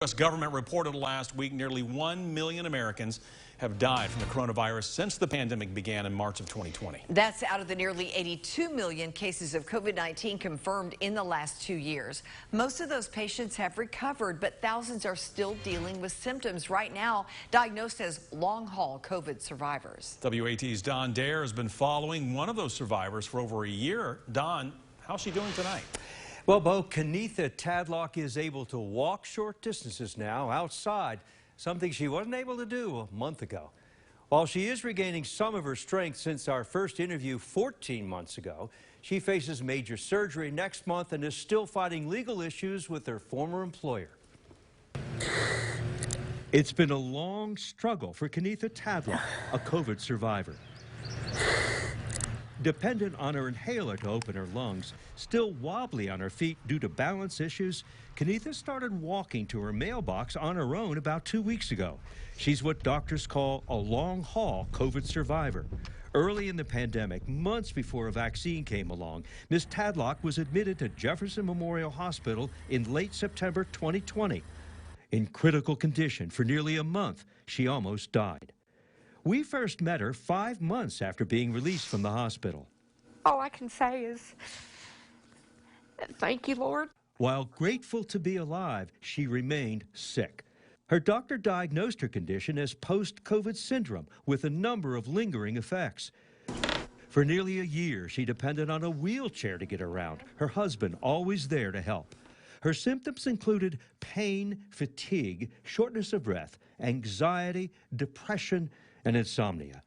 U.S. government reported last week nearly 1 million Americans have died from the coronavirus since the pandemic began in March of 2020. That's out of the nearly 82 million cases of COVID-19 confirmed in the last 2 years. Most of those patients have recovered, but thousands are still dealing with symptoms right now, diagnosed as long-haul COVID survivors. WAT's Don Dare has been following one of those survivors for over a year. Don, how's she doing tonight? Well, Bo, Keniethea Tadlock is able to walk short distances now outside, something she wasn't able to do a month ago. While she is regaining some of her strength since our first interview 14 months ago, she faces major surgery next month and is still fighting legal issues with her former employer. It's been a long struggle for Keniethea Tadlock, a COVID survivor. Dependent on her inhaler to open her lungs, still wobbly on her feet due to balance issues, Keniethea started walking to her mailbox on her own about 2 weeks ago. She's what doctors call a long-haul COVID survivor. Early in the pandemic, months before a vaccine came along, Ms. Tadlock was admitted to Jefferson Memorial Hospital in late September 2020. In critical condition for nearly a month, she almost died. We first met her 5 months after being released from the hospital. All I can say is, thank you, Lord. While grateful to be alive, she remained sick. Her doctor diagnosed her condition as post-COVID syndrome with a number of lingering effects. For nearly a year, she depended on a wheelchair to get around, her husband always there to help. Her symptoms included pain, fatigue, shortness of breath, anxiety, depression, and insomnia.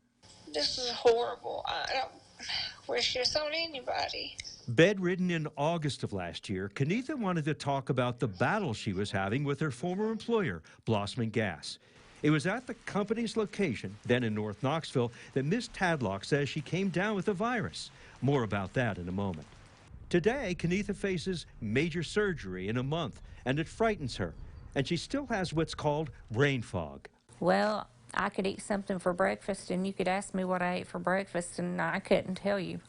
This is horrible. I don't wish this on anybody. Bedridden in August of last year, Keniethea wanted to talk about the battle she was having with her former employer, Blossman Gas. It was at the company's location, then in North Knoxville, that Ms. Tadlock says she came down with the virus. More about that in a moment. Today, Keniethea faces major surgery in a month, and it frightens her. And she still has what's called brain fog. Well, I could eat something for breakfast and you could ask me what I ate for breakfast and I couldn't tell you.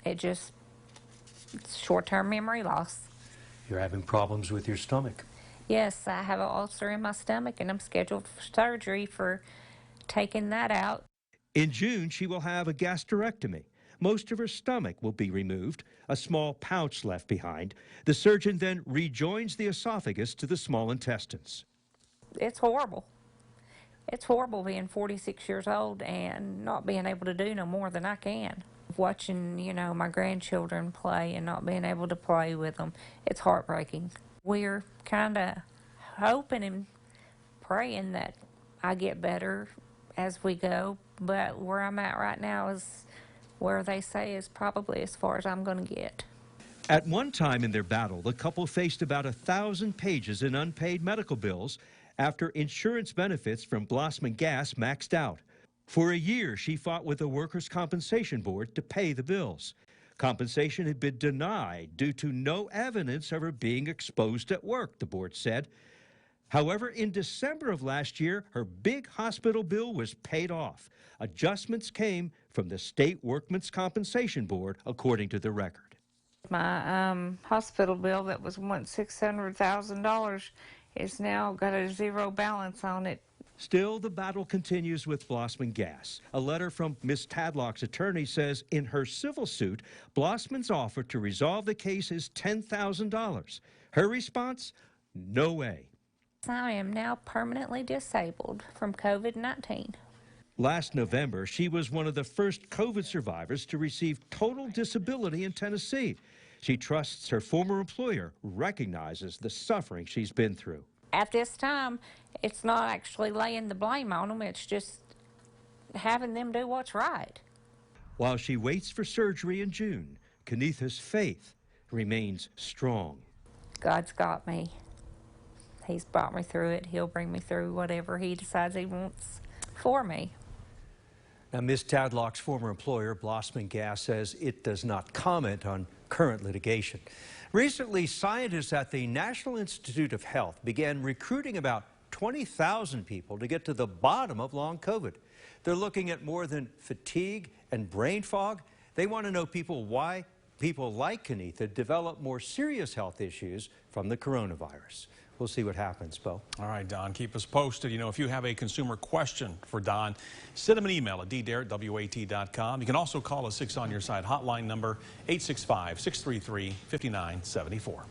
It's short-term memory loss. You're having problems with your stomach. Yes, I have an ulcer in my stomach and I'm scheduled for surgery for taking that out. In June, she will have a gastrectomy. Most of her stomach will be removed, a small pouch left behind. The surgeon then rejoins the esophagus to the small intestines. It's horrible. It's horrible being 46 years old and not being able to do no more than I can. Watching, my grandchildren play and not being able to play with them, it's heartbreaking. We're kind of hoping and praying that I get better as we go, but where I'm at right now is where they say is probably as far as I'm going to get. At one time in their battle, the couple faced about 1,000 pages in unpaid medical bills after insurance benefits from Blossman Gas maxed out. For a year, she fought with the Workers' Compensation Board to pay the bills. Compensation had been denied due to no evidence of her being exposed at work, the board said. However, in December of last year, her big hospital bill was paid off. Adjustments came from the State Workmen's Compensation Board, according to the record. My hospital bill that was once $600,000 is now got a zero balance on it. Still, the battle continues with Blossman Gas. A letter from Ms. Tadlock's attorney says in her civil suit, Blossman's offer to resolve the case is $10,000. Her response? No way. I am now permanently disabled from COVID-19. Last November, she was one of the first COVID survivors to receive total disability in Tennessee. She trusts her former employer recognizes the suffering she's been through. At this time, it's not actually laying the blame on them, it's just having them do what's right. While she waits for surgery in June, Keniethea's faith remains strong. God's got me. He's brought me through it. He'll bring me through whatever he decides he wants for me. Now, Ms. Tadlock's former employer, Blossman Gas, says it does not comment on current litigation. Recently, scientists at the National Institute of Health began recruiting about 20,000 people to get to the bottom of long COVID. They're looking at more than fatigue and brain fog. They want to know why people like Keniethea develop more serious health issues from the coronavirus. we'll see what happens, Bo. All right, Don, keep us posted. You know, if you have a consumer question for Don, send him an email at ddare@wat.com. You can also call a 6 on Your Side hotline number, 865-633-5974.